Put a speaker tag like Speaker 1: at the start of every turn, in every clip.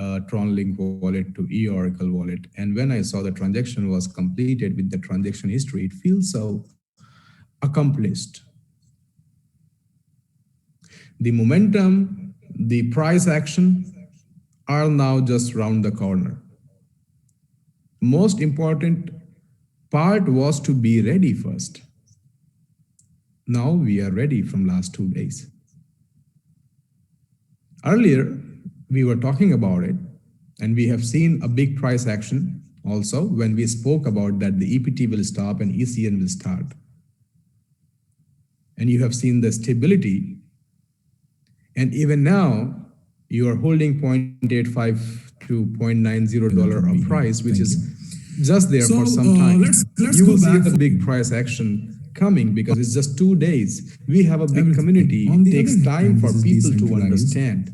Speaker 1: TronLink wallet to eOracle wallet. And when I saw the transaction was completed with the transaction history, it feels so accomplished. The momentum, the price action are now just round the corner. Most important part was to be ready first. Now we are ready from last 2 days. Earlier, we were talking about it, and we have seen a big price action also when we spoke about that the EPT will stop and ECN will start. And you have seen the stability. And even now, you are holding $0.85 to $0.90 of price, which is just there for some time. You will see the big price action coming because it's just 2 days. We have a big community. It takes time for people to understand.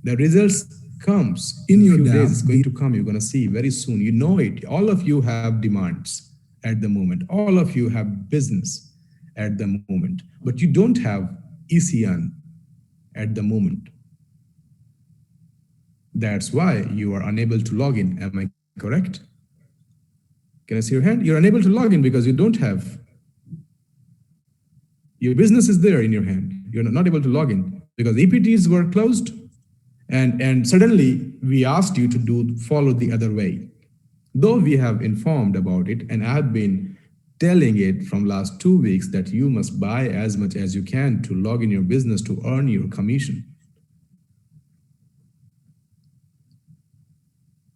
Speaker 1: The results comes in your days. It's going to come. You're going to see very soon. You know it. All of you have demands at the moment. All of you have business at the moment, but you don't have ECN at the moment. That's why you are unable to log in. Am I correct? Can I see your hand? You're unable to log in because you don't have. Your business is there in your hand. You're not able to log in because EPTs were closed, and suddenly we asked you to follow the other way. Though we have informed about it, and I have been telling it from last 2 weeks that you must buy as much as you can to log in your business to earn your commission.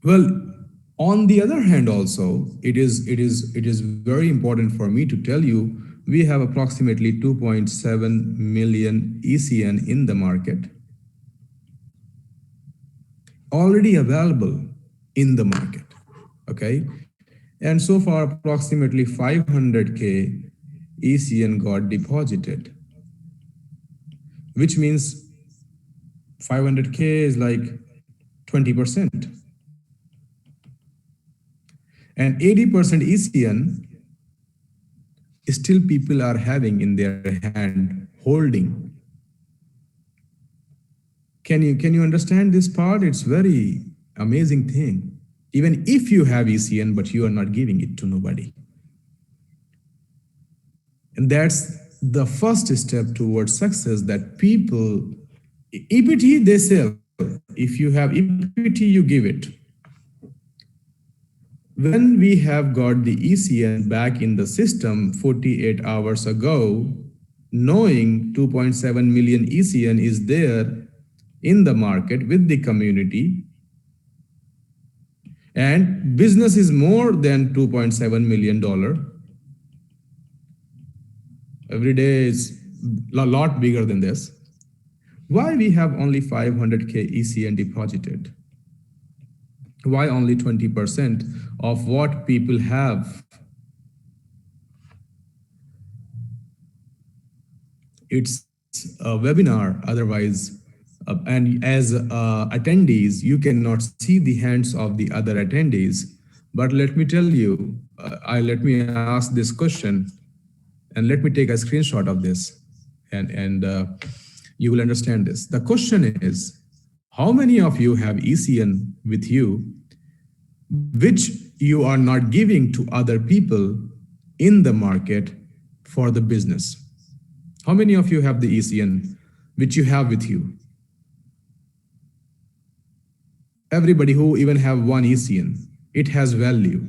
Speaker 1: Well, on the other hand, also, it is very important for me to tell you we have approximately 2.7 million ECN in the market already available in the market. Okay, and so far approximately 500K ECN got deposited, which means 500K is like 20%. And 80% ECN still people are having in their hand holding. Can you understand this part? It's very amazing thing. Even if you have ECN, but you are not giving it to nobody. And that's the first step towards success, that people, EPT they sell. If you have EPT, you give it. When we have got the ECN back in the system 48 hours ago, knowing 2.7 million ECN is there in the market with the community, and business is more than $2.7 million. Every day is a lot bigger than this. Why we have only 500K ECN deposited? Why only 20% of what people have? It's a webinar, otherwise, and as attendees, you cannot see the hands of the other attendees. But let me tell you, let me ask this question, and let me take a screenshot of this, and you will understand this. The question is, how many of you have ECN with you, which you are not giving to other people in the market for the business? How many of you have the ECN which you have with you? Everybody who even have one ECN, it has value,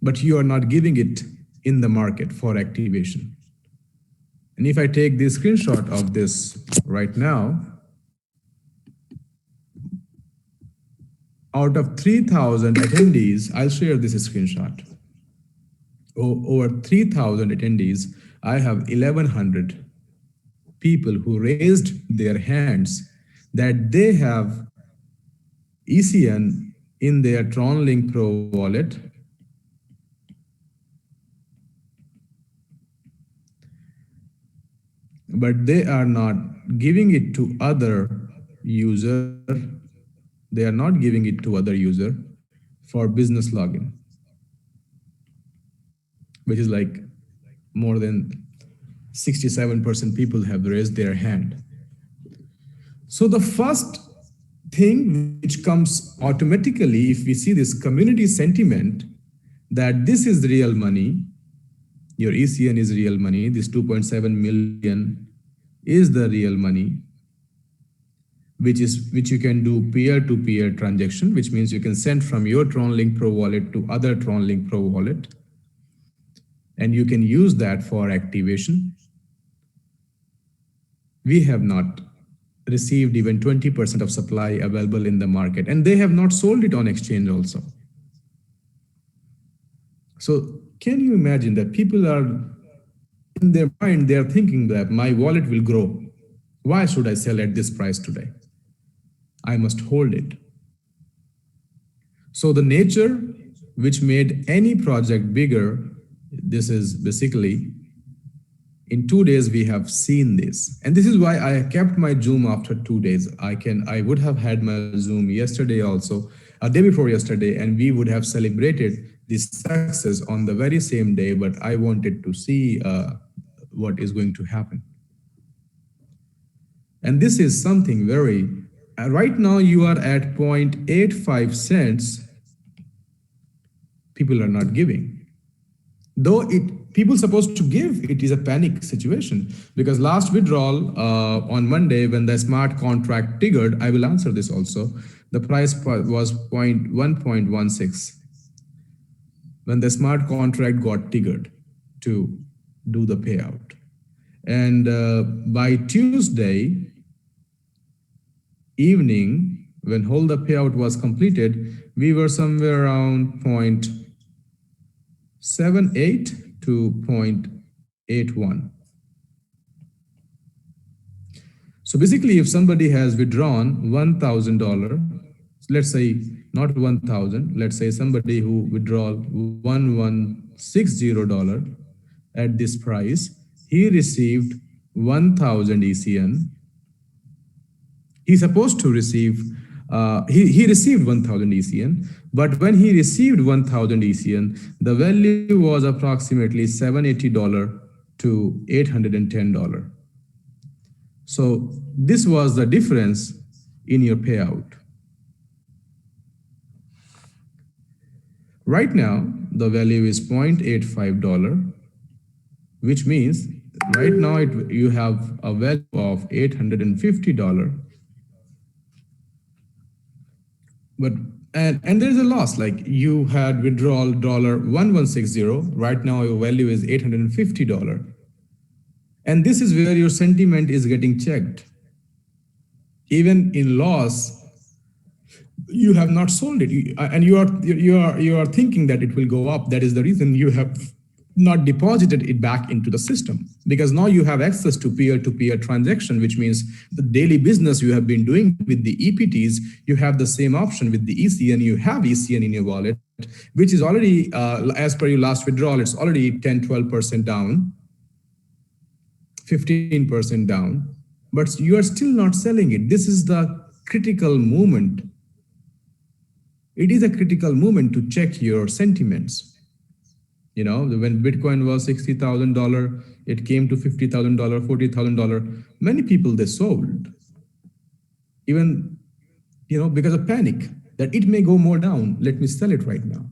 Speaker 1: but you are not giving it in the market for activation. And if I take the screenshot of this right now, out of 3,000 attendees, I'll share this screenshot. Over 3,000 attendees, I have 1,100 people who raised their hands that they have ECN in their TronLink Pro wallet, but they are not giving it to other user. They are not giving it to other user for business login, which is like more than 67% people have raised their hand. So the first thing which comes automatically if we see this community sentiment that this is real money, your ECN is real money, this 2.7 million is the real money, which you can do peer-to-peer transaction, which means you can send from your TronLink Pro wallet to other TronLink Pro wallet, and you can use that for activation. We have not received even 20% of supply available in the market, and they have not sold it on exchange also. So can you imagine that people are, in their mind, they are thinking that my wallet will grow. Why should I sell at this price today? I must hold it. So the nature which made any project bigger, this is basically, in 2 days we have seen this. And this is why I kept my Zoom after 2 days. I would have had my Zoom yesterday also, a day before yesterday, and we would have celebrated this success on the very same day, but I wanted to see what is going to happen. And this is something very, right now you are at 0.85 cents, people are not giving. Though people supposed to give, it is a panic situation, because last withdrawal on Monday when the smart contract triggered, I will answer this also, the price was 1.16 when the smart contract got triggered to do the payout. And by Tuesday evening, when all the payout was completed, we were somewhere around 0.78 to 0.81. So basically, if somebody has withdrawn $1,000, let's say not 1,000, let's say somebody who withdraw $1,160 at this price, he received 1,000 ECN. He's supposed to receive, he received 1,000 ECN, but when he received 1,000 ECN, the value was approximately $780 to $810. So this was the difference in your payout. Right now, the value is $0.85, which means right now you have a value of $850. But and there's a loss, like you had withdrawal $1,160, right now your value is $850. And this is where your sentiment is getting checked. Even in loss, you have not sold it, and you are thinking that it will go up. That is the reason you have not deposited it back into the system, because now you have access to peer-to-peer transaction, which means the daily business you have been doing with the EPTs, you have the same option with the ECN. You have ECN in your wallet, which is already, as per your last withdrawal, it's already 10-12% down, 15% down, but you are still not selling it. This is the critical moment. It is a critical moment to check your sentiments. You know, when Bitcoin was $60,000, it came to $50,000, $40,000. Many people, they sold, even, you know, because of panic that it may go more down. Let me sell it right now.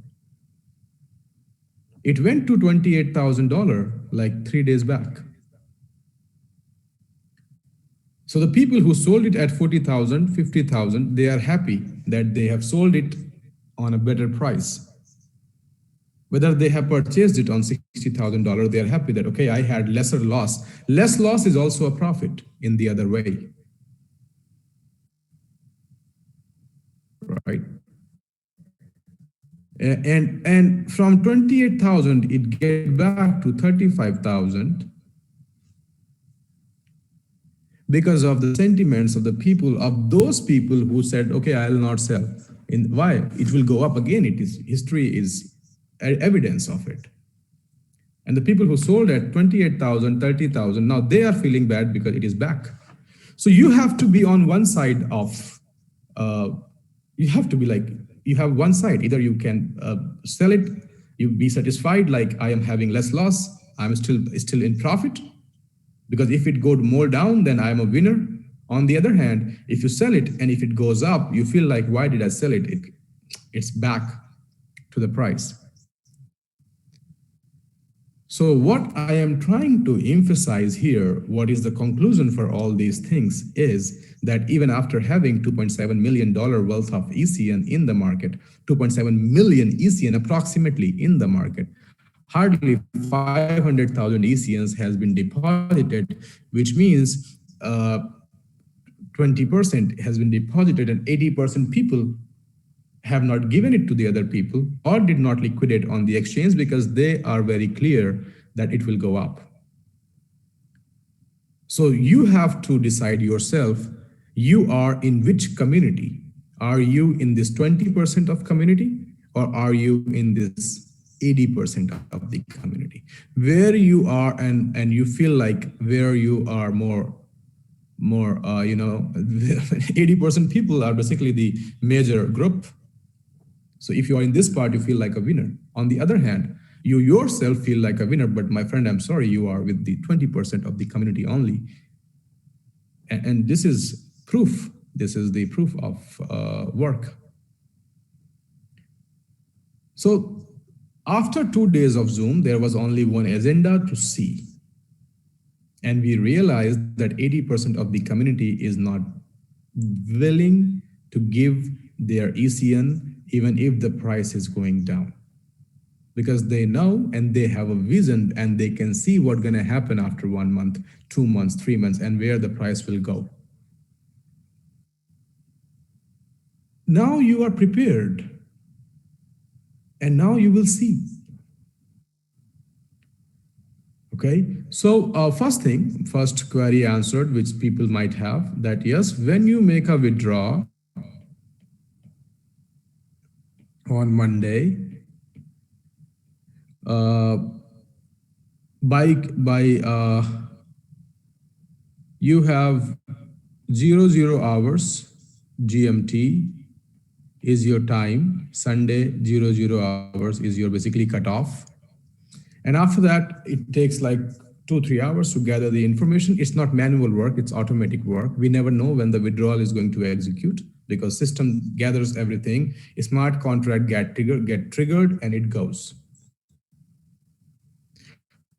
Speaker 1: It went to $28,000 like 3 days back. So the people who sold it at 40,000, 50,000, they are happy that they have sold it on a better price. Whether they have purchased it on $60,000, they are happy that, okay, I had lesser loss. Less loss is also a profit in the other way, right? And from 28,000, it get back to 35,000 because of the sentiments of the people, of those people who said, okay, I will not sell. Why? It will go up again. It is, history is evidence of it. And the people who sold at 28,000, 30,000, now they are feeling bad because it is back. So you have to be on one side of, you have to be like, you have one side. Either you can sell it, you be satisfied, like I am having less loss, I'm still in profit, because if it goes more down, then I'm a winner. On the other hand, if you sell it and if it goes up, you feel like, why did I sell it? It's back to the price. So what I am trying to emphasize here, what is the conclusion for all these things, is that even after having $2.7 million worth of ECN in the market, 2.7 million ECN approximately in the market, hardly 500,000 ECNs has been deposited, which means 20% has been deposited and 80% people have not given it to the other people or did not liquidate on the exchange because they are very clear that it will go up. So you have to decide yourself, you are in which community? Are you in this 20% of community or are you in this 80% of the community? Where you are and you feel like where you are more 80% people are basically the major group. So if you are in this part, you feel like a winner. On the other hand, you yourself feel like a winner, but my friend, I'm sorry, you are with the 20% of the community only. And this is proof. This is the proof of work. So after 2 days of Zoom, there was only one agenda to see. And we realized that 80% of the community is not willing to give their ECN even if the price is going down. Because they know and they have a vision and they can see what's going to happen after 1 month, 2 months, 3 months, and where the price will go. Now you are prepared. And now you will see. Okay, so first query answered, which people might have, that yes, when you make a withdrawal on Monday, you have 00 hours GMT is your time, Sunday 00 hours is your basically cutoff. And after that, it takes like 2-3 hours to gather the information. It's not manual work, it's automatic work. We never know when the withdrawal is going to execute because system gathers everything. A smart contract get triggered and it goes.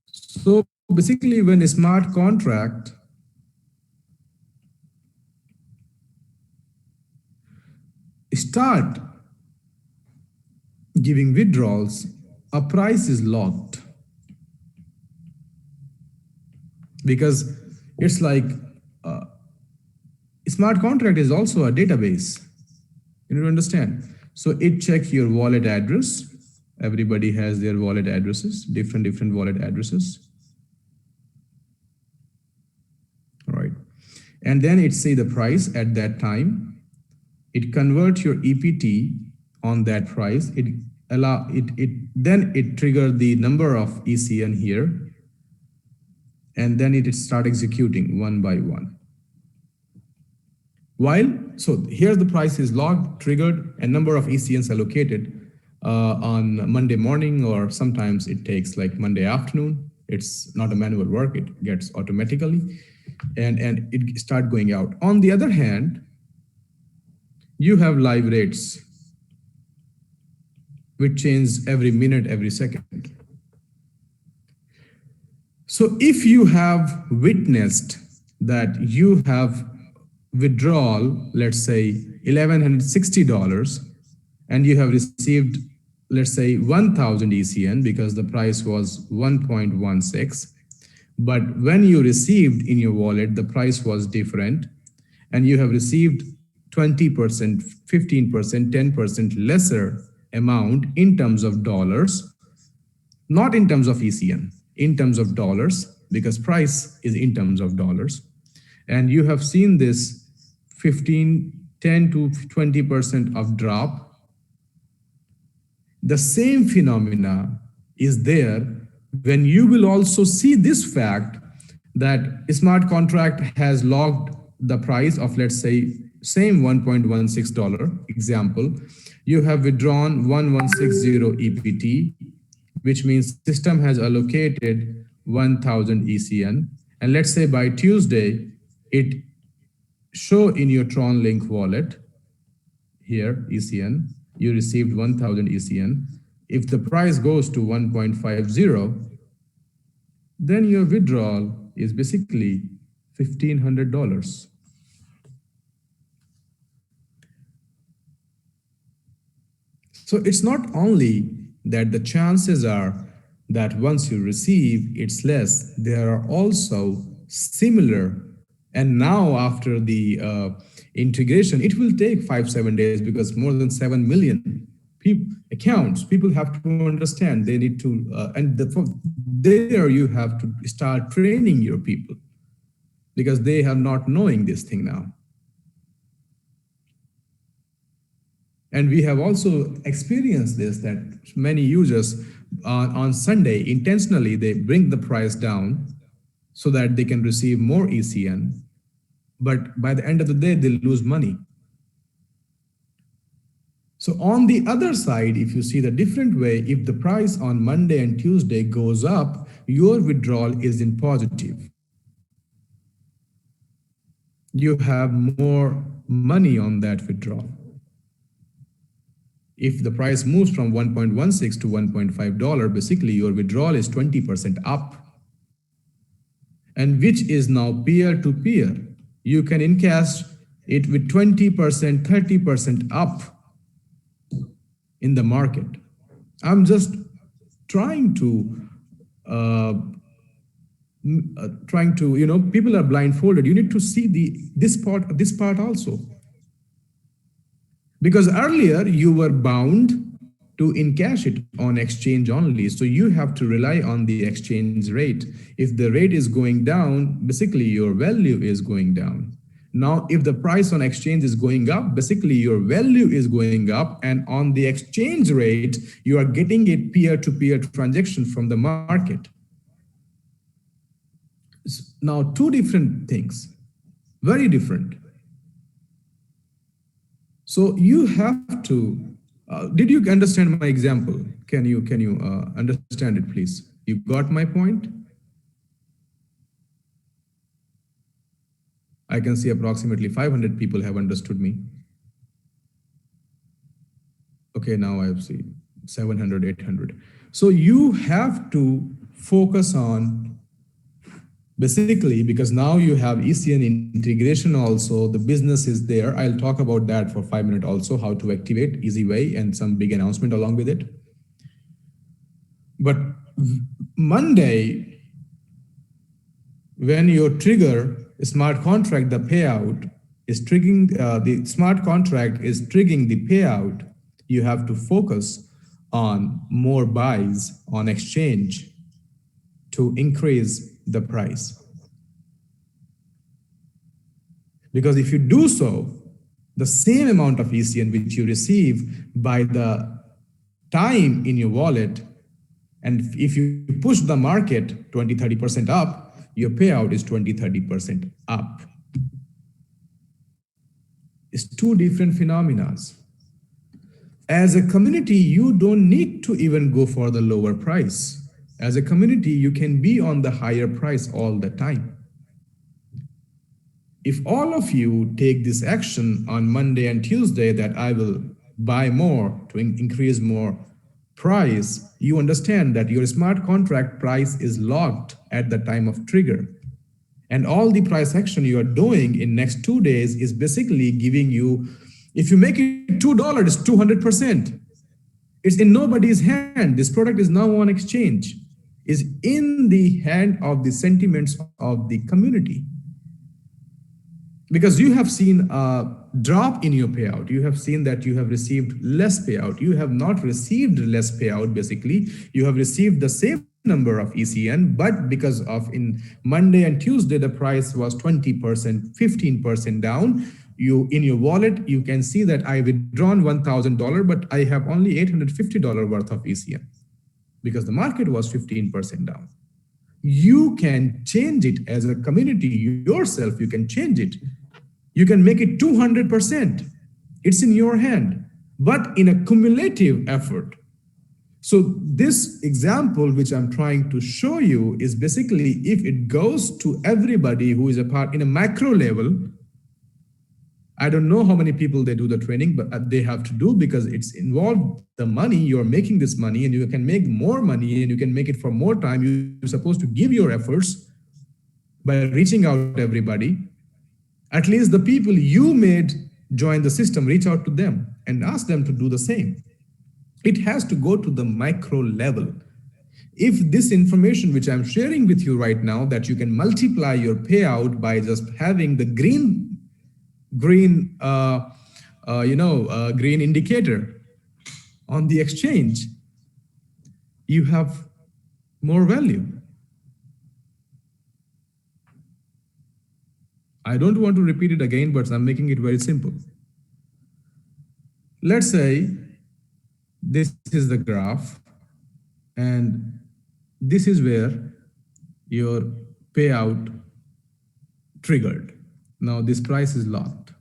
Speaker 1: So basically when a smart contract start giving withdrawals, a price is locked. Because it's like a smart contract is also a database. You need to understand. So it checks your wallet address. Everybody has their wallet addresses, different wallet addresses. All right. And then it say the price at that time. It converts your EPT on that price. Then it triggers the number of ECN here. And then it start executing one by one. So here the price is logged, triggered, and number of ECNs allocated on Monday morning, or sometimes it takes like Monday afternoon. It's not a manual work, it gets automatically, and it start going out. On the other hand, you have live rates, which change every minute, every second. So if you have witnessed that you have withdrawal, let's say $1,160, and you have received, let's say 1,000 ECN because the price was 1.16, but when you received in your wallet, the price was different, and you have received 20%, 15%, 10% lesser amount in terms of dollars, not in terms of ECN. In terms of dollars, because price is in terms of dollars. And you have seen this 10 to 20% of drop. The same phenomena is there when you will also see this fact that a smart contract has logged the price of, let's say, same $1.16 example. You have withdrawn 1160 EPT, which means system has allocated 1,000 ECN. And let's say by Tuesday, it show in your Tron Link wallet, here, ECN, you received 1000 ECN. If the price goes to 1.50, then your withdrawal is basically $1,500. So it's not only that the chances are that once you receive, it's less, there are also similar. And now after the integration, it will take 5-7 days because more than 7 million accounts, people have to understand they need to, there you have to start training your people because they are not knowing this thing now. And we have also experienced this, that many users on Sunday, intentionally, they bring the price down so that they can receive more ECN. But by the end of the day, they lose money. So on the other side, if you see the different way, if the price on Monday and Tuesday goes up, your withdrawal is in positive. You have more money on that withdrawal. If the price moves from 1.16 to $1.5, basically your withdrawal is 20% up, and which is now peer-to-peer. You can encash it with 20%, 30% up in the market. I'm just trying to, people are blindfolded. You need to see this part also. Because earlier you were bound to encash it on exchange only. So you have to rely on the exchange rate. If the rate is going down, basically your value is going down. Now, if the price on exchange is going up, basically your value is going up, and on the exchange rate, you are getting a peer-to-peer transaction from the market. Now, two different things, very different. So you have to, did you understand my example? Can you understand it, please? You got my point? I can see approximately 500 people have understood me. Okay, now I have seen 700, 800. So you have to focus on, basically, because now you have ECN integration also, the business is there. I'll talk about that for 5 minutes also, how to activate, easy way, and some big announcement along with it. But Monday, when you trigger a smart contract, the payout is triggering, the smart contract is triggering the payout, you have to focus on more buys on exchange to increase the price. Because if you do so, the same amount of ECN which you receive by the time in your wallet, and if you push the market 20-30% up, your payout is 20-30% up. It's two different phenomena. As a community, you don't need to even go for the lower price. As a community, you can be on the higher price all the time. If all of you take this action on Monday and Tuesday that I will buy more to increase more price, you understand that your smart contract price is locked at the time of trigger. And all the price action you are doing in next 2 days is basically giving you, if you make it $2, it's 200%. It's in nobody's hand. This product is now on exchange, is in the hand of the sentiments of the community. Because you have seen a drop in your payout. You have seen that you have received less payout. You have not received less payout, basically. You have received the same number of ECN, but because of in Monday and Tuesday, the price was 20%, 15% down. You in your wallet, you can see that I withdrawn $1,000, but I have only $850 worth of ECN because the market was 15% down. You can change it as a community yourself. You can change it. You can make it 200%. It's in your hand, but in a cumulative effort. So this example, which I'm trying to show you, is basically if it goes to everybody who is a part in a macro level, I don't know how many people they do the training, but they have to do because it's involved the money. You're making this money and you can make more money and you can make it for more time. You're supposed to give your efforts by reaching out to everybody. At least the people you made join the system, reach out to them and ask them to do the same. It has to go to the micro level. If this information which I'm sharing with you right now, that you can multiply your payout by just having the green indicator on the exchange, you have more value. I don't want to repeat it again, but I'm making it very simple. Let's say this is the graph, and this is where your payout triggered. Now this price is locked.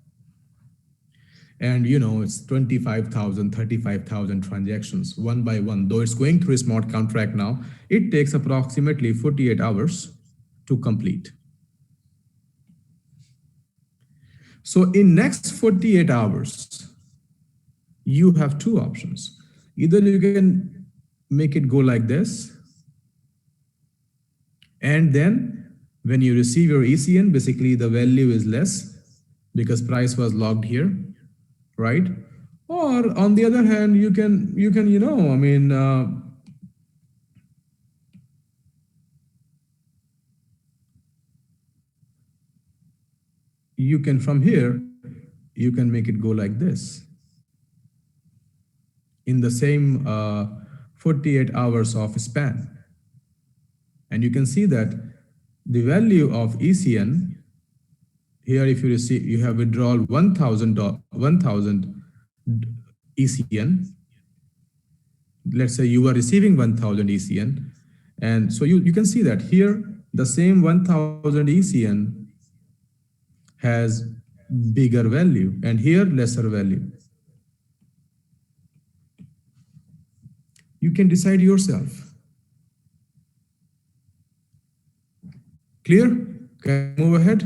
Speaker 1: And it's 25,000, 35,000 transactions one by one. Though it's going through a smart contract now, it takes approximately 48 hours to complete. So in next 48 hours, you have two options. Either you can make it go like this, and then when you receive your ECN, basically the value is less because price was locked here, right? Or on the other hand, you can you can from here, you can make it go like this. In the same 48 hours of span. And you can see that the value of ECN, here if you receive, you have withdrawal 1,000 ECN. Let's say you are receiving 1,000 ECN. And so you can see that here, the same 1,000 ECN has bigger value and here lesser value. You can decide yourself. Clear? Can I move ahead?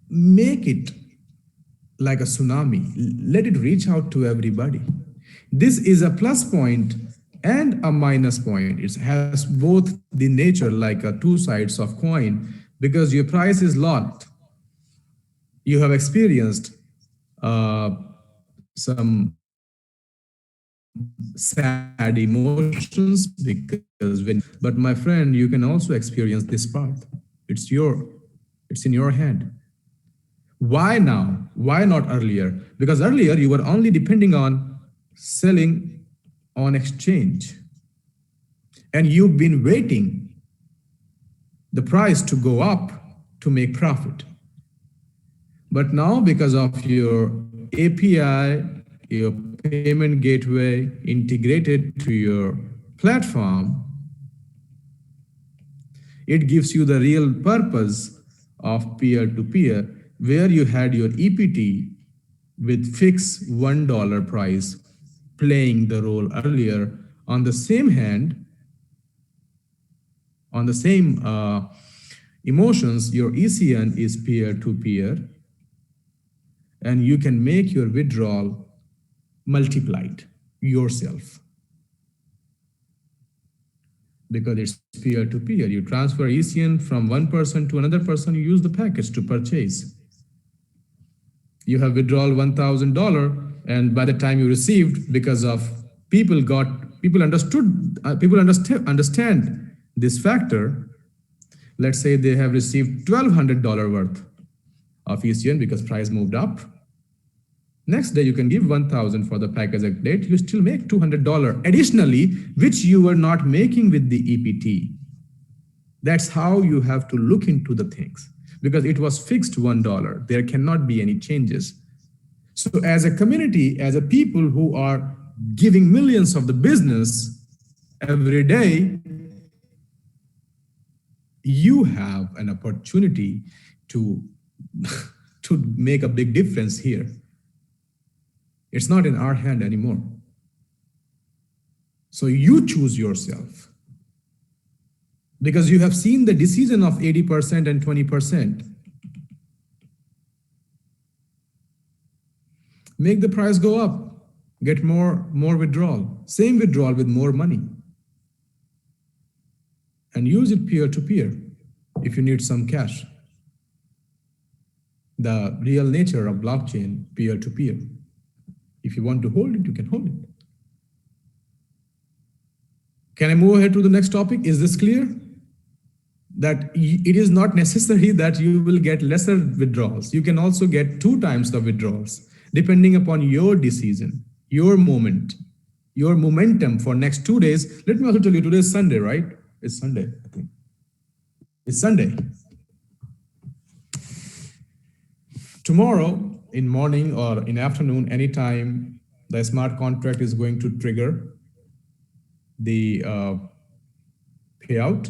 Speaker 1: Make it like a tsunami. Let it reach out to everybody. This is a plus point and a minus point. It has both the nature like two sides of coin because your price is locked. You have experienced some sad emotions but my friend, you can also experience this part. It's in your hand. Why now? Why not earlier? Because earlier you were only depending on selling on exchange and you've been waiting the price to go up to make profit. But now because of your API, your payment gateway integrated to your platform, it gives you the real purpose of peer-to-peer, where you had your EPT with fixed $1 price playing the role earlier. On the same hand, on the same emotions, your ECN is peer-to-peer, and you can make your withdrawal multiplied yourself. Because it's peer-to-peer. You transfer ECN from one person to another person, you use the package to purchase. You have withdrawal $1,000, and by the time you received, because of people understand this factor, let's say they have received $1,200 worth of ECN because price moved up. Next day, you can give $1,000 for the package update. You still make $200 additionally, which you were not making with the EPT. That's how you have to look into the things, because it was fixed $1. There cannot be any changes. So as a community, as a people who are giving millions of the business every day, you have an opportunity to make a big difference here. It's not in our hand anymore. So you choose yourself. because you have seen the decision of 80% and 20%. Make the price go up, get more withdrawal, same withdrawal with more money, and use it peer-to-peer if you need some cash. The real nature of blockchain, peer-to-peer. If you want to hold it, you can hold it. Can I move ahead to the next topic? Is this clear? That it is not necessary that you will get lesser withdrawals. You can also get 2 times the withdrawals, depending upon your decision, your moment, your momentum for next 2 days. Let me also tell you, today is Sunday, right? It's Sunday, I think. It's Sunday. Tomorrow, in morning or in afternoon, anytime, the smart contract is going to trigger the payout,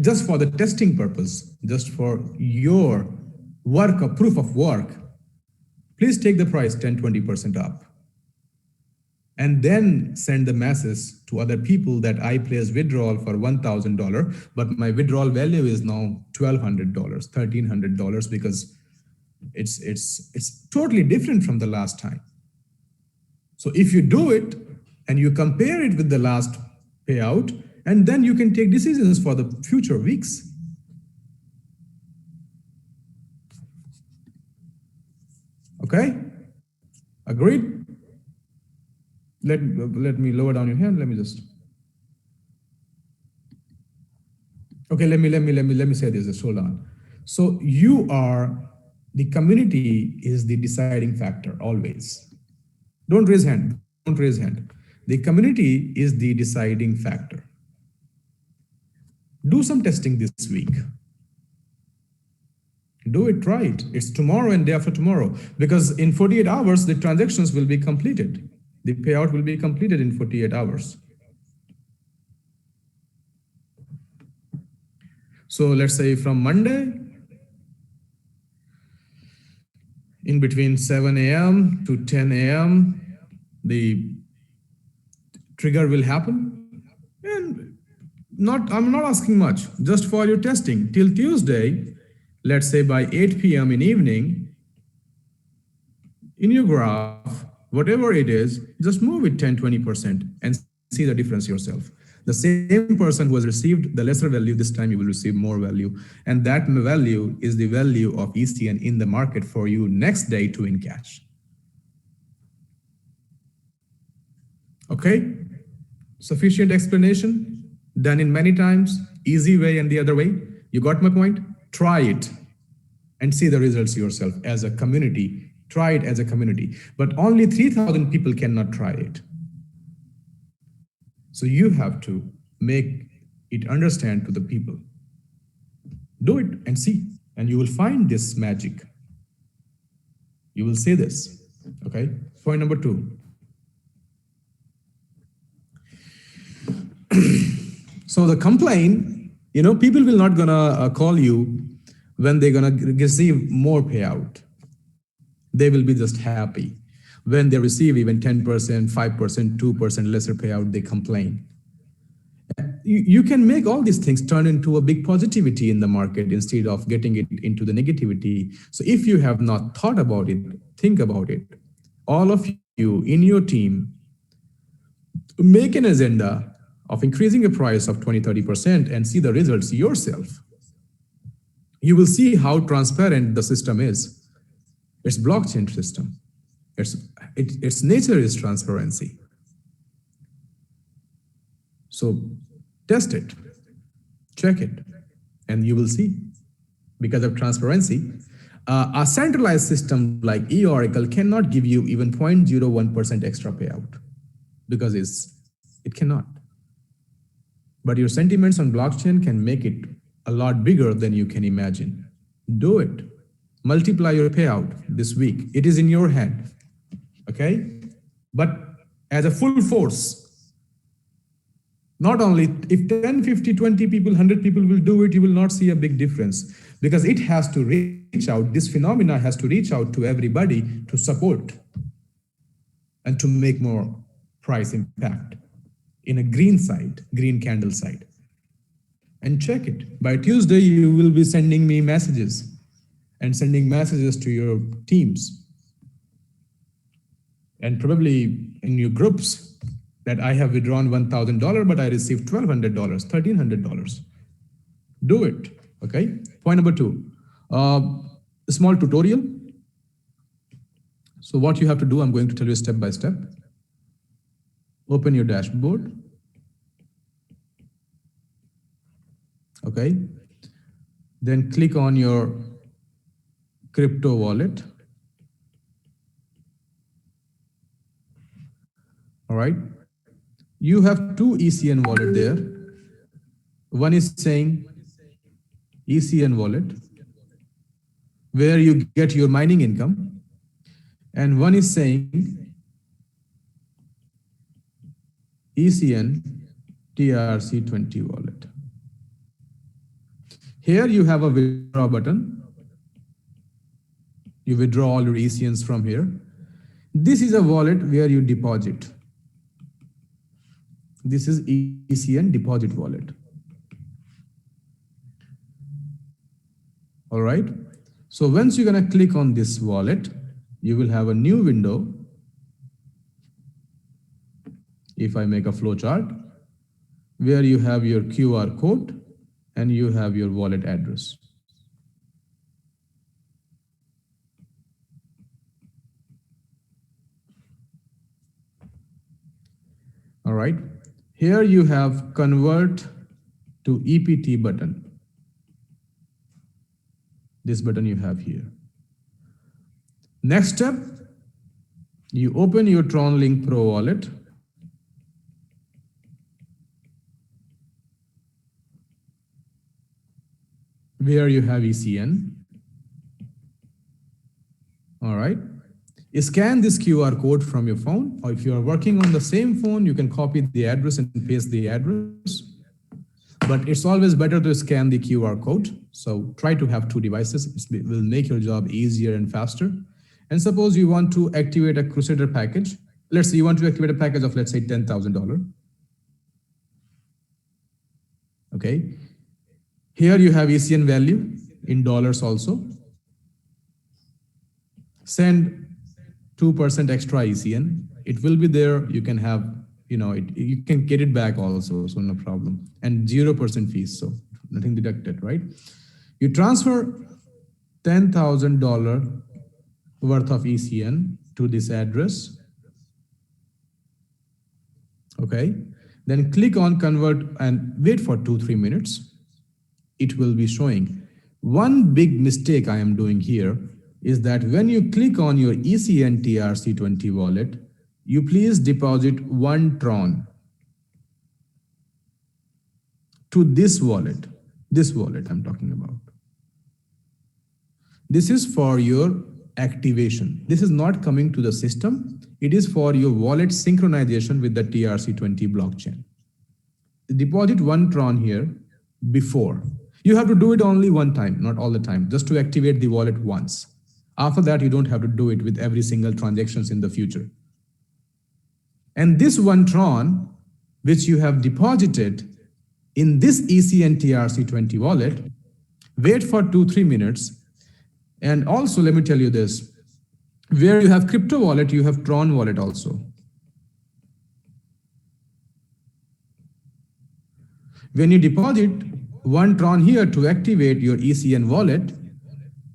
Speaker 1: just for the testing purpose, just for your work or proof of work. Please take the price 10-20% up, and then send the message to other people that I placed withdrawal for $1,000, but my withdrawal value is now $1,200, $1,300, because it's totally different from the last time. So if you do it and you compare it with the last payout, and then you can take decisions for the future weeks. Okay? Agreed? Let me lower down your hand. Let me just. Okay, let me say this. Just hold on. So the community is the deciding factor always. Don't raise hand. Don't raise hand. The community is the deciding factor. Do some testing this week. Do it right. It's tomorrow and day after tomorrow, because in 48 hours, the transactions will be completed. The payout will be completed in 48 hours. So let's say from Monday, in between 7 a.m. to 10 a.m., the trigger will happen. And I'm not asking much, just for your testing. Till Tuesday, let's say by 8 p.m. in evening, in your graph, whatever it is, just move it 10-20% and see the difference yourself. The same person who has received the lesser value, this time you will receive more value. And that value is the value of ECN in the market for you next day to in cash. Okay? Sufficient explanation, done in many times, easy way and the other way. You got my point? Try it and see the results yourself as a community. Try it as a community, but only 3,000 people cannot try it. So you have to make it understand to the people. Do it and see, and you will find this magic. You will see this, okay? Point number 2. So the complaint, people will not gonna call you when they're gonna receive more payout. They will be just happy. When they receive even 10%, 5%, 2% lesser payout, they complain. You can make all these things turn into a big positivity in the market instead of getting it into the negativity. So if you have not thought about it, think about it. All of you in your team, make an agenda of increasing a price of 20-30% and see the results yourself. You will see how transparent the system is. It's blockchain system. Its nature is transparency. So test it, check it, and you will see. Because of transparency, a centralized system like eOracle cannot give you even 0.01% extra payout, because it cannot. But your sentiments on blockchain can make it a lot bigger than you can imagine. Do it. Multiply your payout this week. It is in your hand, okay? But as a full force, not only if 10, 50, 20 people, 100 people will do it, you will not see a big difference, because it has to reach out. This phenomena has to reach out to everybody to support and to make more price impact in a green side, green candle side. and check it. By Tuesday, you will be sending me messages and sending messages to your teams and probably in your groups that I have withdrawn $1,000, but I received $1,200, $1,300. Do it, okay? Point number 2, a small tutorial. So what you have to do, I'm going to tell you step by step. Open your dashboard. Okay. Then click on your crypto wallet. All right. You have 2 ECN wallet there. One is saying ECN wallet, where you get your mining income. And one is saying ECN TRC20 wallet. Here you have a withdraw button. You withdraw all your ECNs from here. This is a wallet where you deposit. This is ECN deposit wallet. All right. So once you're going to click on this wallet, you will have a new window. If I make a flow chart, where you have your QR code and you have your wallet address. All right. Here you have convert to EPT button. This button you have here. Next step, you open your TronLink Pro wallet. Where you have ECN. All right. Scan this QR code from your phone, or if you are working on the same phone, you can copy the address and paste the address. But it's always better to scan the QR code. So try to have 2 devices. It will make your job easier and faster. And suppose you want to activate a Crusader package. Let's say you want to activate a package of, let's say, $10,000. Okay. Here you have ECN value in dollars also. Send 2% extra ECN. It will be there. You can have, you can get it back also, so no problem. And 0% fees, so nothing deducted, right? You transfer $10,000 worth of ECN to this address. Okay. Then click on convert and wait for 2-3 minutes. It will be showing. One big mistake I am doing here is that when you click on your ECN TRC20 wallet, you please deposit 1 Tron to this wallet I'm talking about. This is for your activation. This is not coming to the system. It is for your wallet synchronization with the TRC20 blockchain. Deposit 1 Tron here before. You have to do it only one time, not all the time, just to activate the wallet once. After that, you don't have to do it with every single transactions in the future. And this 1 Tron, which you have deposited in this ECN TRC20 wallet, wait for 2-3 minutes. And also, let me tell you this, where you have crypto wallet, you have Tron wallet also. When you deposit 1 Tron here to activate your ECN wallet,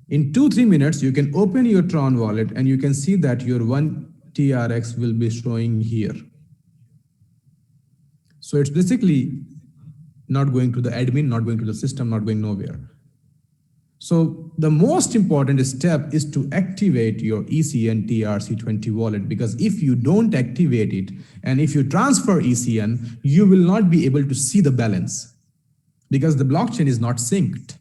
Speaker 1: in 2-3 minutes, you can open your Tron wallet and you can see that your 1 TRX will be showing here. So it's basically not going to the admin, not going to the system, not going nowhere. So the most important step is to activate your ECN TRC20 wallet, because if you don't activate it and if you transfer ECN, you will not be able to see the balance because the blockchain is not synced.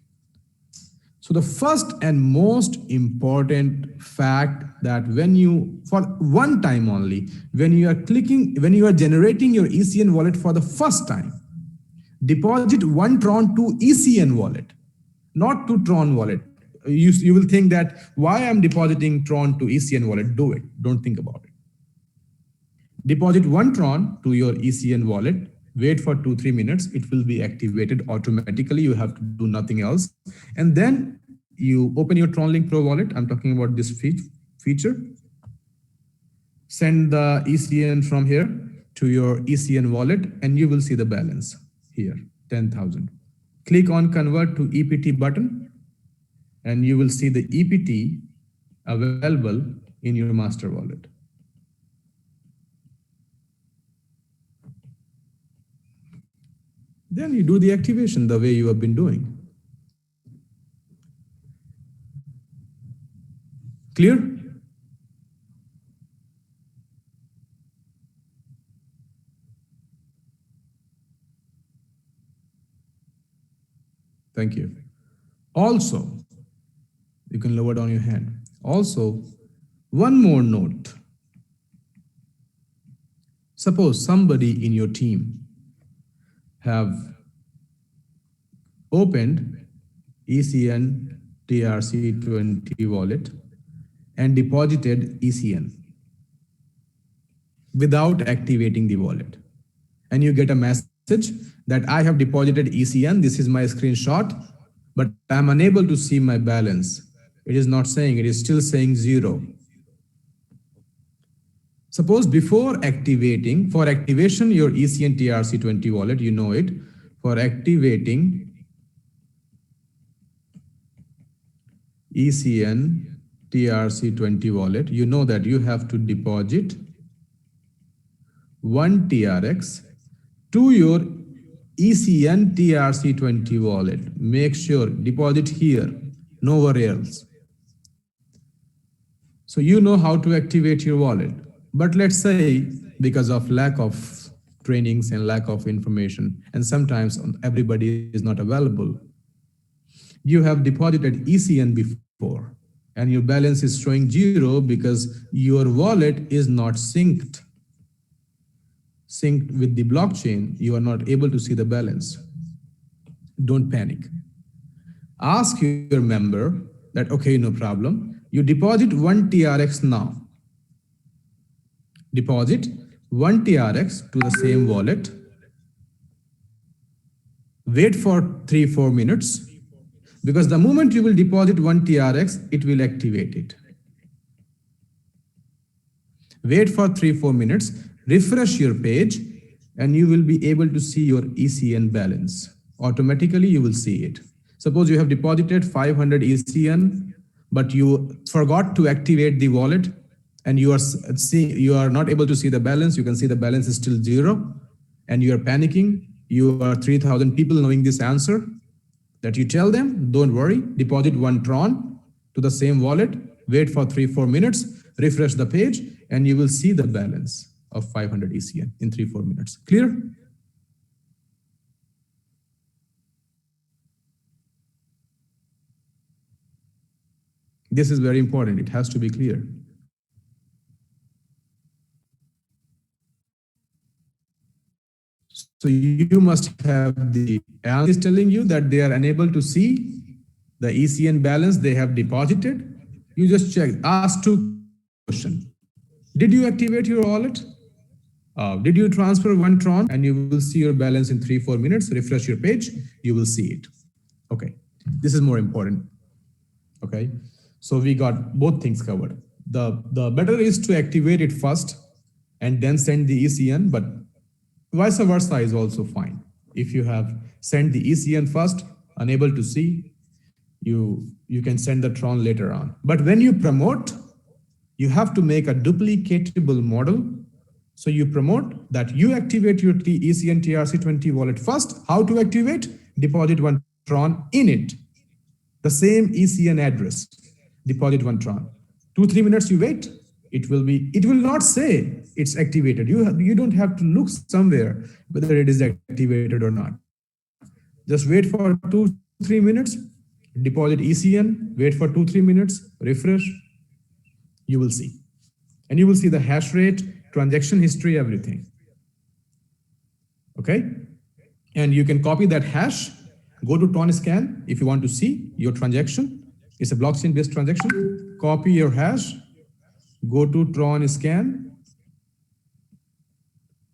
Speaker 1: So the first and most important fact that when you, for one time only, when you are generating your ECN wallet for the first time, deposit 1 Tron to ECN wallet, not to Tron wallet. You will think that why I'm depositing Tron to ECN wallet, do it. Don't think about it. Deposit 1 Tron to your ECN wallet Wait for 2-3 minutes. It will be activated automatically. You have to do nothing else. And then you open your TronLink Pro wallet. I'm talking about this feature. Send the ECN from here to your ECN wallet, and you will see the balance here, 10,000. Click on Convert to EPT button, and you will see the EPT available in your master wallet. Then you do the activation the way you have been doing. Clear? Thank you. Also, you can lower down your hand. Also, one more note. Suppose somebody in your team have opened ECN TRC20 wallet and deposited ECN without activating the wallet. And you get a message that I have deposited ECN, this is my screenshot, but I'm unable to see my balance. It is not saying, it is still saying 0. Suppose before activating, for activation your ECN TRC20 wallet, you know it, for activating ECN TRC20 wallet, you know that you have to deposit 1 TRX to your ECN TRC20 wallet. Make sure deposit here, nowhere else. So you know how to activate your wallet. But let's say because of lack of trainings and lack of information, and sometimes everybody is not available, you have deposited ECN before and your balance is showing 0 because your wallet is not synced with the blockchain. You are not able to see the balance. Don't panic. Ask your member that, okay, no problem. You deposit 1 TRX now. Deposit 1 TRX to the same wallet. Wait for 3-4 minutes, because the moment you will deposit 1 TRX, it will activate it. Wait for 3-4 minutes, refresh your page, and you will be able to see your ECN balance. Automatically, you will see it. Suppose you have deposited 500 ECN, but you forgot to activate the wallet, and you are not able to see the balance. You can see the balance is still 0, and you are panicking. You are 3,000 people knowing this answer, that you tell them, don't worry, deposit 1 Tron to the same wallet, wait for 3-4 minutes, refresh the page, and you will see the balance of 500 ECN in 3-4 minutes. Clear? This is very important. It has to be clear. So you must have the analyst telling you that they are unable to see the ECN balance they have deposited. You just check, ask 2 questions. Did you activate your wallet? Did you transfer 1 Tron? And you will see your balance in 3-4 minutes. Refresh your page, you will see it. Okay, this is more important. Okay, so we got both things covered. The better is to activate it first and then send the ECN, but vice versa is also fine. If you have sent the ECN first, unable to see, you can send the Tron later on. But when you promote, you have to make a duplicatable model. So you promote that you activate your ECN TRC20 wallet first. How to activate? Deposit 1 Tron in it. The same ECN address. Deposit 1 Tron. 2-3 minutes you wait. It will not say it's activated. You don't have to look somewhere whether it is activated or not. Just wait for 2-3 minutes, deposit ECN, wait for 2-3 minutes, refresh, you will see. And you will see the hash rate, transaction history, everything. Okay? And you can copy that hash, go to Tron Scan if you want to see your transaction. It's a blockchain-based transaction. Copy your hash, go to Tron Scan,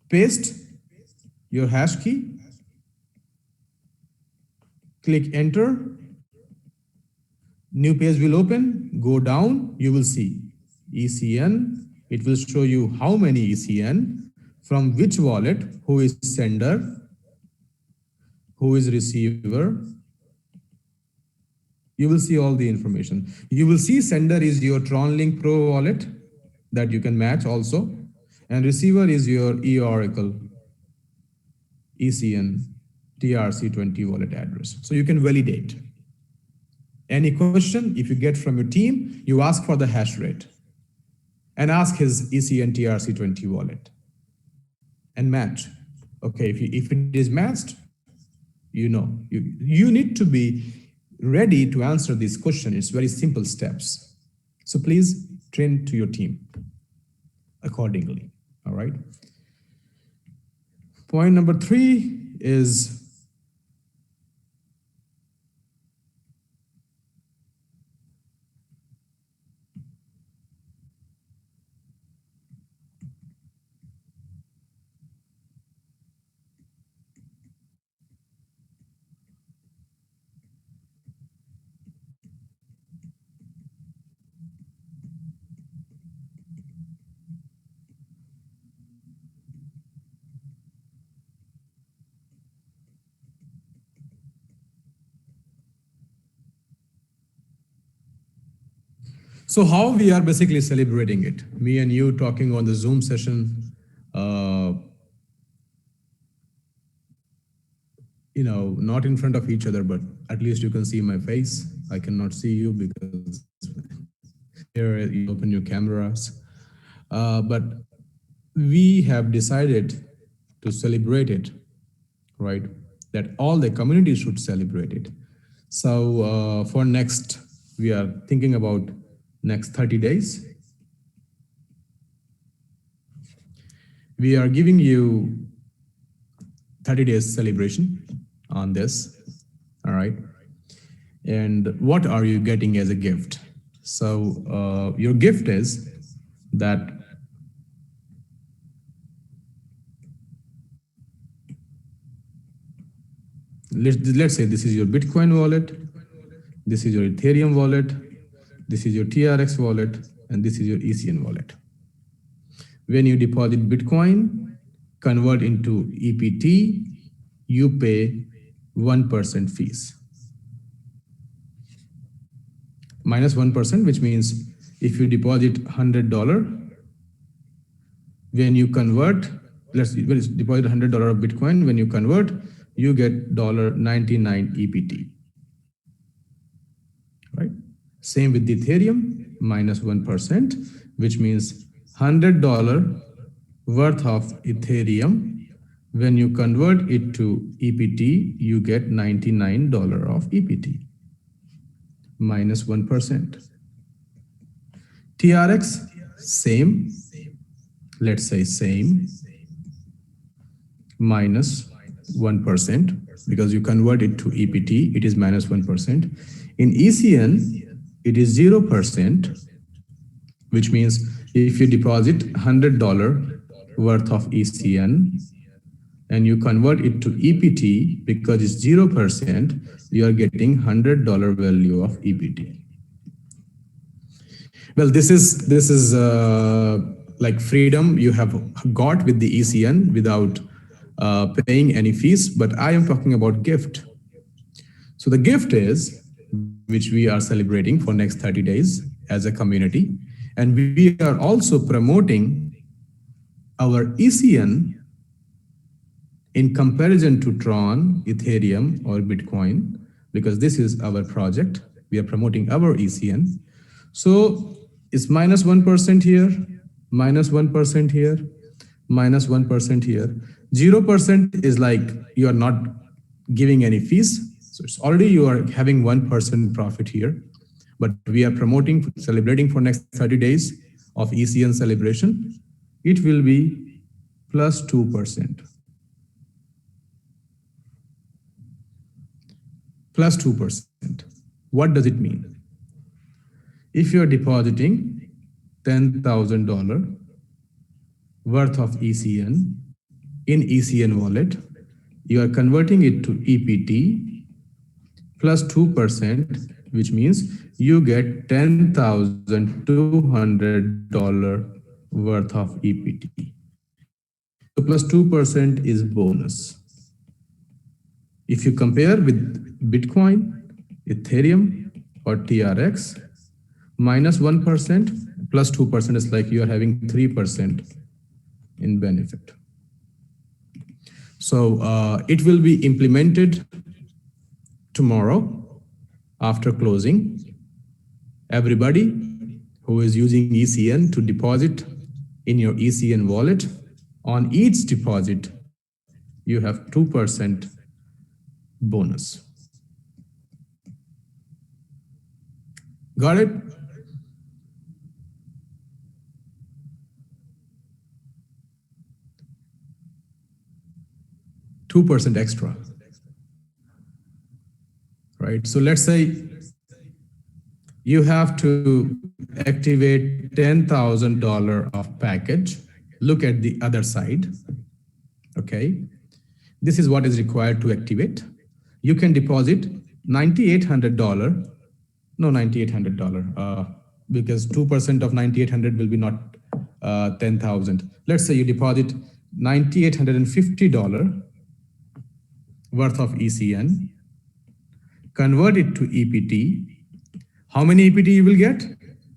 Speaker 1: paste, your hash key, click enter, new page will open, go down, you will see ECN. It will show you how many ECN, from which wallet, who is sender, who is receiver. You will see all the information. You will see sender is your TronLink Pro wallet that you can match also, and receiver is your eOracle ECN TRC20 wallet address. So you can validate. Any question, if you get from your team, you ask for the hash rate and ask his ECN TRC20 wallet and match. Okay, if it is matched, you know, you need to be ready to answer this question. It's very simple steps. So please train to your team accordingly, all right? Point number 3 is so how we are basically celebrating it. Me and you talking on the Zoom session, you know, not in front of each other, but at least you can see my face. I cannot see you because here you open your cameras. But we have decided to celebrate it, right? That all the community should celebrate it. So for next, we are thinking about next 30 days. We are giving you 30 days celebration on this, all right? And what are you getting as a gift? So your gift is that let's say this is your Bitcoin wallet, this is your Ethereum wallet, this is your TRX wallet, and this is your ECN wallet. When you deposit Bitcoin, convert into EPT, you pay 1% fees. Minus 1%, which means if you deposit $100, when you convert, let's deposit $100 of Bitcoin, when you convert, you get $99 EPT, right? Same with the Ethereum, minus 1%, which means $100 worth of Ethereum. When you convert it to EPT, you get $99 of EPT, minus 1%. TRX, same, let's say same, minus 1%, because you convert it to EPT, it is minus 1%. In ECN, it is 0%, which means if you deposit $100 worth of ECN and you convert it to EPT, because it's 0%, you are getting $100 value of EPT. Well, this is like freedom you have got with the ECN without paying any fees, but I am talking about gift. So the gift is, which we are celebrating for next 30 days as a community, and we are also promoting our ECN in comparison to Tron, Ethereum, or Bitcoin, because this is our project. We are promoting our ECN. So it's minus 1% here, minus 1% here, minus 1% here. 0% is like you are not giving any fees. So it's already you are having 1% profit here, but we are promoting, celebrating for next 30 days of ECN celebration. It will be plus 2%. Plus 2%. What does it mean? If you're depositing $10,000 worth of ECN in ECN wallet, you are converting it to EPT plus 2%, which means you get $10,200 worth of EPT. So plus 2% is bonus. If you compare with Bitcoin, Ethereum, or TRX, minus 1% plus 2% is like you are having 3% in benefit. So it will be implemented tomorrow after closing. Everybody who is using ECN to deposit in your ECN wallet, on each deposit, you have 2% bonus. Got it? $2% extra, right? So let's say you have to activate $10,000 of package. Look at the other side, okay? This is what is required to activate. You can deposit $9,800, no $9,800, because 2% of $9,800 will be not 10,000. Let's say you deposit $9,850 worth of ECN, convert it to EPT. How many EPT you will get?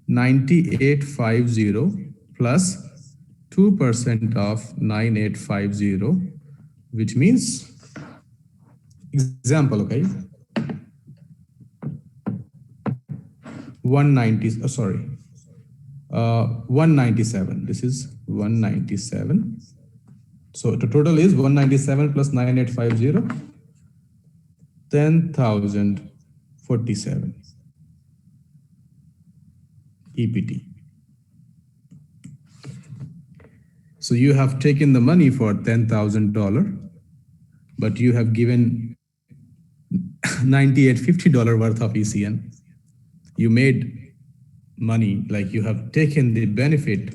Speaker 1: 9850 plus 2% of 9850, which means, example, okay, 197. This is 197. So the total is 197 plus 9850, 10,047 EPT. So you have taken the money for $10,000, but you have given $9,850 worth of ECN. You made money, like you have taken the benefit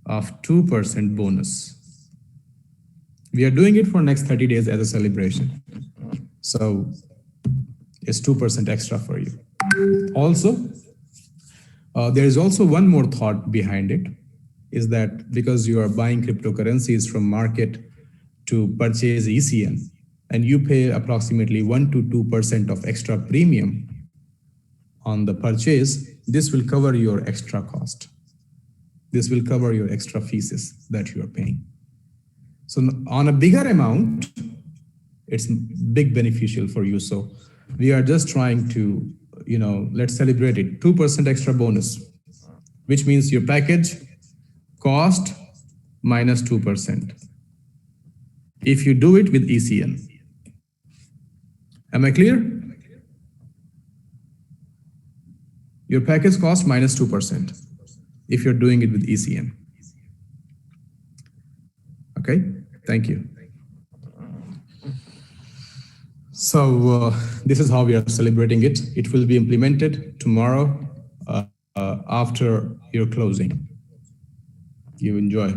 Speaker 1: of 2% bonus. We are doing it for next 30 days as a celebration. So it's 2% extra for you. Also, there is also one more thought behind it, is that because you are buying cryptocurrencies from market to purchase ECN, and you pay approximately 1 to 2% of extra premium on the purchase, this will cover your extra cost. This will cover your extra fees that you are paying. So on a bigger amount, it's big beneficial for you. So we are just trying to, let's celebrate it. 2% extra bonus, which means your package cost minus 2%. If you do it with ECN. Am I clear? Your package cost minus 2% if you're doing it with ECN. Okay, thank you. So this is how we are celebrating it. It will be implemented tomorrow after your closing. You enjoy.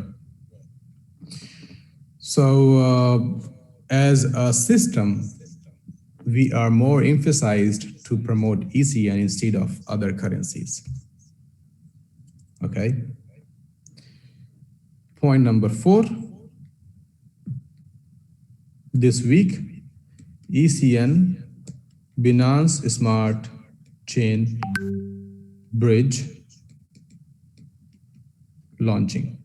Speaker 1: So as a system, we are more emphasized to promote ECN instead of other currencies. Okay. Point number 4. This week, ECN Binance Smart Chain Bridge launching.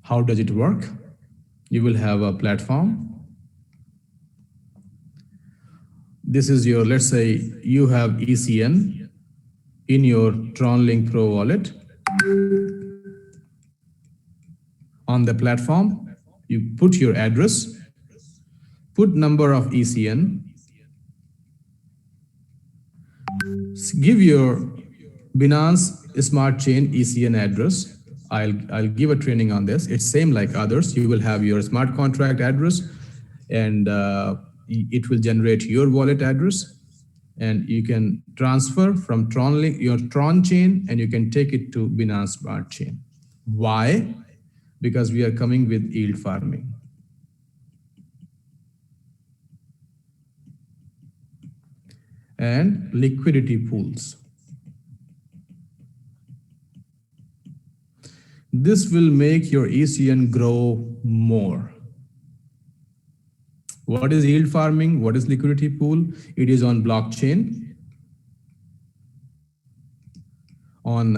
Speaker 1: How does it work? You will have a platform. This is your, let's say you have ECN in your TronLink Pro wallet. On the platform, you put your address, put number of ECN, give your Binance Smart Chain ECN address. I'll give a training on this. It's same like others. You will have your smart contract address, and it will generate your wallet address. and you can transfer from your Tron chain, and you can take it to Binance Smart Chain. Why? Because we are coming with yield farming. And liquidity pools. This will make your ECN grow more. What is yield farming? What is liquidity pool? It is on blockchain, on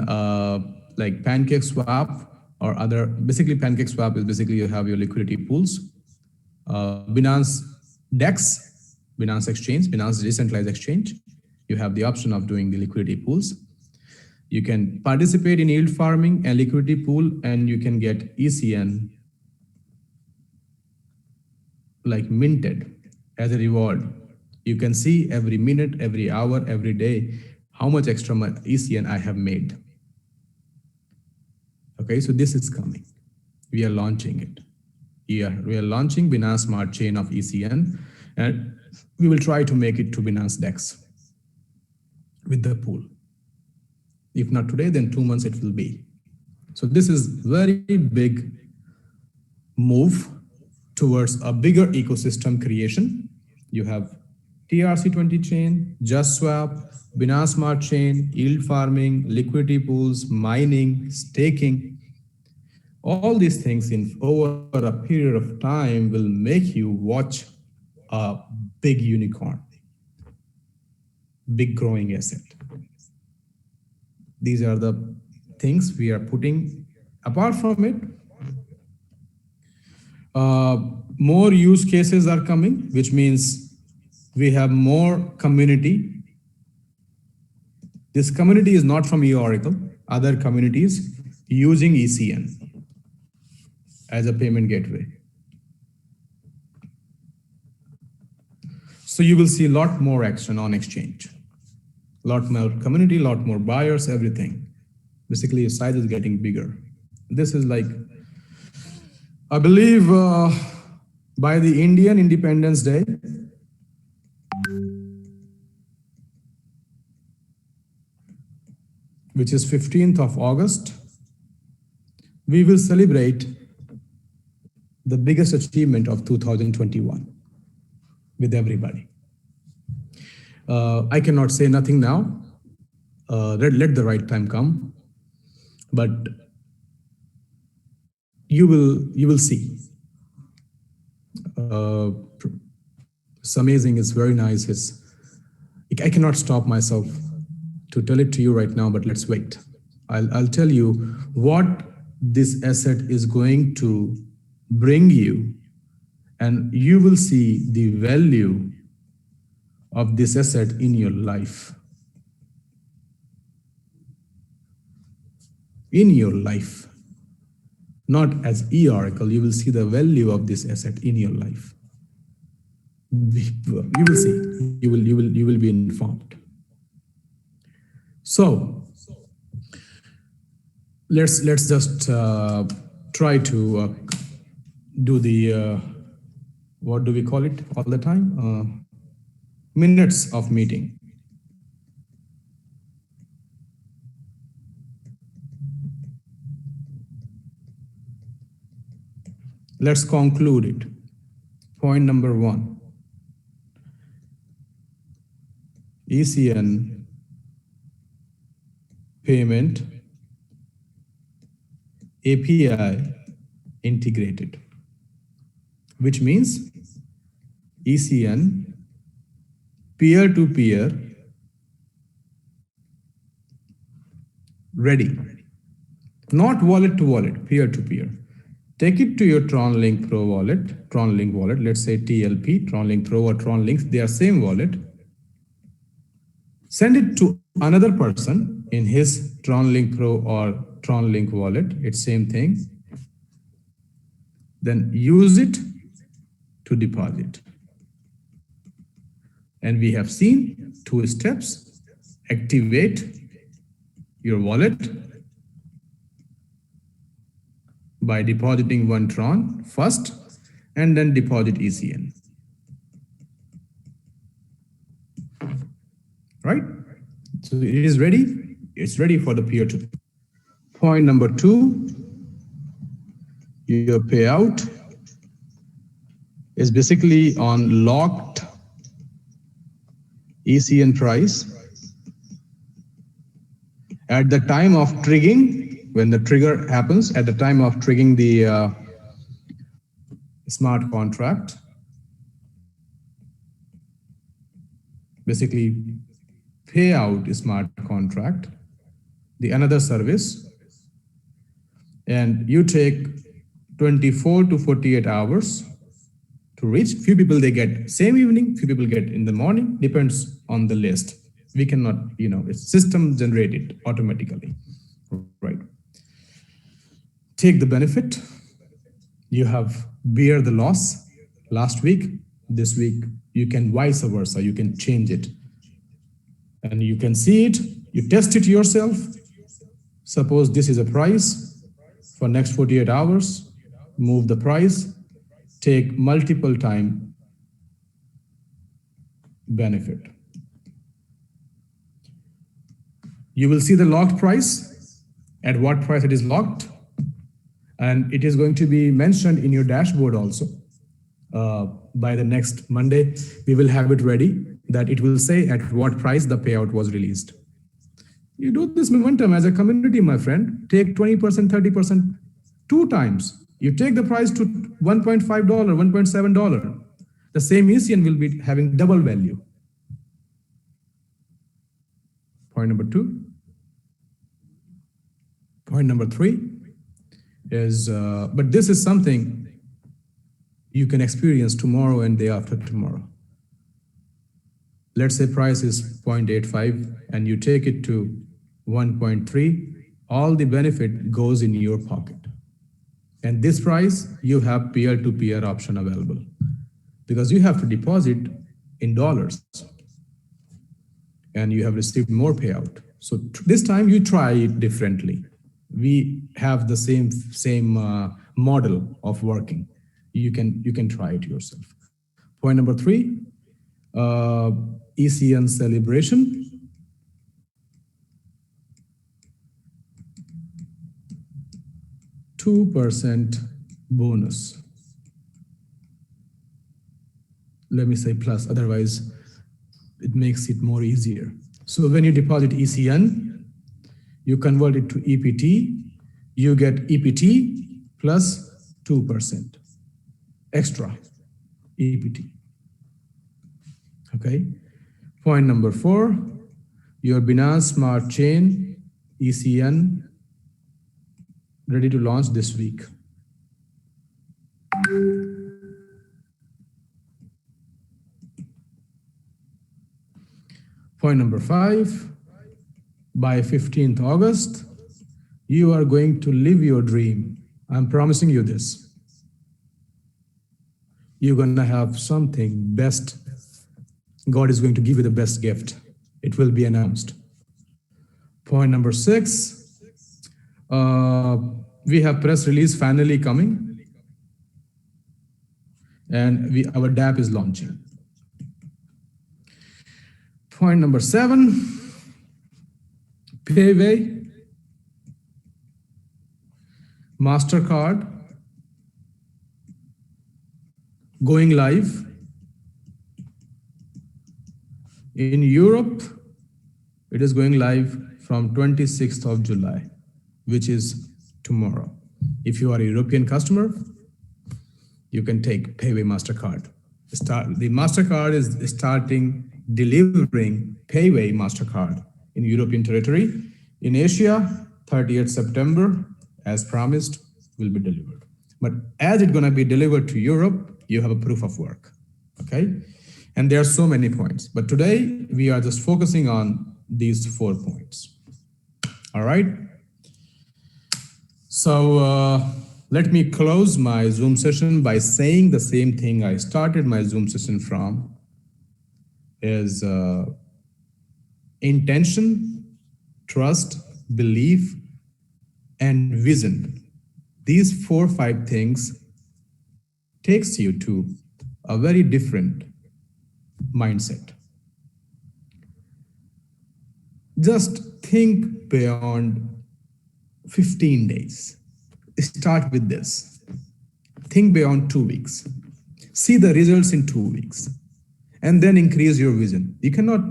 Speaker 1: like PancakeSwap or other. Basically, PancakeSwap is basically you have your liquidity pools. Binance DEX, Binance Exchange, Binance Decentralized Exchange. You have the option of doing the liquidity pools. You can participate in yield farming and liquidity pool, and you can get ECN like minted as a reward. You can see every minute, every hour, every day, how much extra ECN I have made. Okay, so this is coming. We are launching it. Yeah, we are launching Binance Smart Chain of ECN, and we will try to make it to Binance DEX with the pool. If not today, then 2 months it will be. So this is very big move towards a bigger ecosystem creation. You have TRC20 chain, JustSwap, Binance Smart Chain, yield farming, liquidity pools, mining, staking. All these things in over a period of time will make you watch a big unicorn, big growing asset. These are the things we are putting. Apart from it, more use cases are coming, which means we have more community. This community is not from eOracle, other communities using ECN as a payment gateway. So you will see a lot more action on exchange, a lot more community, a lot more buyers, everything. Basically, your size is getting bigger. This is like, I believe by the Indian Independence Day, which is 15th of August, we will celebrate the biggest achievement of 2021 with everybody. I cannot say nothing now. Let the right time come, but you will see. It's amazing. It's very nice. I cannot stop myself to tell it to you right now, but let's wait. I'll tell you what this asset is going to bring you, and you will see the value of this asset in your life. In your life, not as eOracle, you will see the value of this asset in your life. You will see. You will be informed. So let's just try to do the what do we call it all the time? Minutes of meeting. Let's conclude it. Point number 1. ECN payment API integrated, which means ECN peer-to-peer ready, not wallet to wallet, peer-to-peer. Take it to your TronLink Pro wallet, TronLink wallet, let's say TLP, TronLink Pro or TronLink, they are same wallet. Send it to another person in his TronLink Pro or TronLink wallet, it's same thing. Then use it to deposit. And we have seen 2 steps. Activate your wallet by depositing 1 Tron first, and then deposit ECN. right? So it is ready. It's ready for the peer-to-peer. Point number 2, your payout is basically on locked ECN price at the time of triggering, when the trigger happens, at the time of triggering the smart contract. Basically, payout smart contract, the another service, and you take 24 to 48 hours to reach. Few people they get same evening, few people get in the morning, depends on the list. We cannot, it's system generated automatically, right? Take the benefit. You have bear the loss last week, this week you can vice versa, you can change it. And you can see it, you test it yourself. Suppose this is a price for next 48 hours, move the price, take multiple time benefit. You will see the locked price, at what price it is locked, and it is going to be mentioned in your dashboard also. By the next Monday, we will have it ready, that it will say at what price the payout was released. You do this momentum as a community, my friend. Take 20%, 30%, 2 times. You take the price to $1.5, $1.7. The same ECN will be having double value. Point number 2. Point number 3 is, but this is something you can experience tomorrow and day after tomorrow. Let's say price is 0.85 and you take it to 1.3, all the benefit goes in your pocket. And this price, you have peer-to-peer option available because you have to deposit in dollars and you have received more payout. So this time you try it differently. We have the same model of working. You can try it yourself. Point number 3, ECN celebration. $2% bonus. Let me say plus, otherwise it makes it more easier. So when you deposit ECN, you convert it to EPT, you get EPT plus 2% extra EPT. Okay. Point number 4, your Binance Smart Chain ECN ready to launch this week. Point number 5, by 15th August, you are going to live your dream. I'm promising you this. You're gonna have something best. God is going to give you the best gift. It will be announced. Point number 6, we have press release finally coming, and our DApp is launching. Point number 7, Payway, MasterCard, going live. In Europe, it is going live from 26th of July, which is tomorrow. If you are a European customer, you can take Payway MasterCard. The MasterCard is starting delivering Payway MasterCard in European territory. In Asia, 30th September, as promised, will be delivered. But as it's gonna be delivered to Europe, you have a proof of work, okay? And there are so many points, but today we are just focusing on these 4 points, all right? So let me close my Zoom session by saying the same thing I started my Zoom session from, is intention, trust, belief, and vision. These 4 or 5 things takes you to a very different mindset. just think beyond 15 days. Start with this. Think beyond 2 weeks. See the results in 2 weeks. And then increase your vision. You cannot,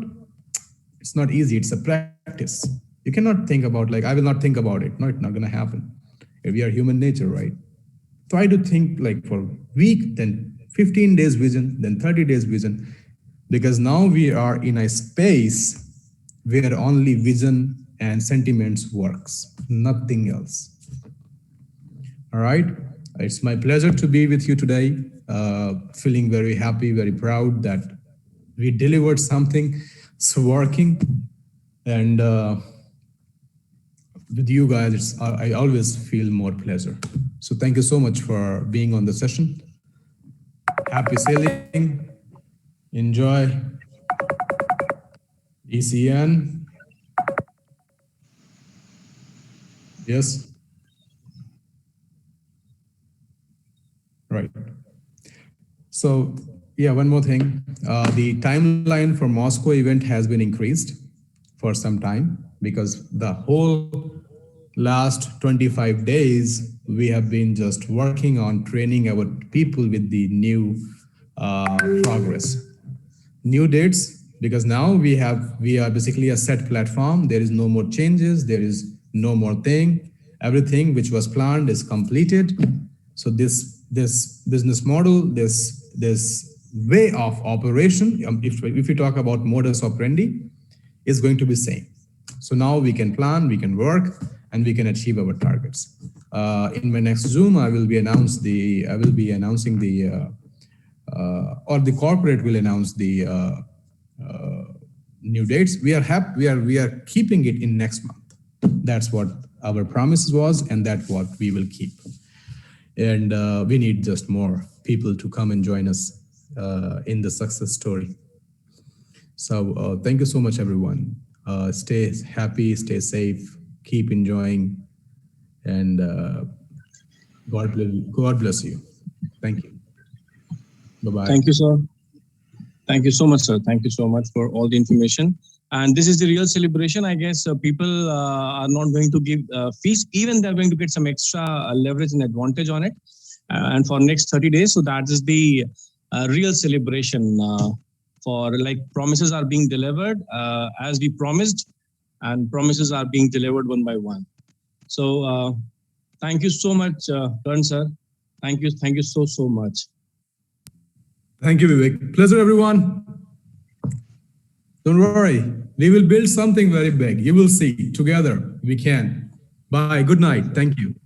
Speaker 1: it's not easy, it's a practice. You cannot think about like, I will not think about it. No, it's not gonna happen. We are human nature, right? Try to think like for a week, then 15 days vision, then 30 days vision. Because now we are in a space where only vision and sentiments works, nothing else. All right, it's my pleasure to be with you today. Feeling very happy, very proud that we delivered something, it's working. And with you guys, I always feel more pleasure. So thank you so much for being on the session. Happy sailing, enjoy ECN. Yes. Right. So yeah, one more thing. The timeline for Moscow event has been increased for some time because the whole last 25 days, we have been just working on training our people with the new progress. New dates, because now we are basically a set platform. There is no more changes. There is no more thing. Everything which was planned is completed. So this business model, this way of operation, if we talk about modus operandi, is going to be same. So now we can plan, we can work, and we can achieve our targets. In my next Zoom, I will be announcing the or the corporate will announce the new dates. We are keeping it in next month. That's what our promise was, and that's what we will keep. And we need just more people to come and join us in the success story. So thank you so much, everyone. Stay happy, stay safe, keep enjoying, and God bless you. Thank you. Bye-bye.
Speaker 2: Thank you, sir. Thank you so much, sir. Thank you so much for all the information. And this is the real celebration. I guess people are not going to give fees. Even they're going to get some extra leverage and advantage on it. And for next 30 days. So that is the real celebration for like promises are being delivered as we promised, and promises are being delivered one by one. So thank you so much, Karn, sir. Thank you. Thank you so much.
Speaker 1: Thank you, Vivek. Pleasure, everyone. Don't worry. We will build something very big. You will see. Together, we can. Bye. Good night. Thank you.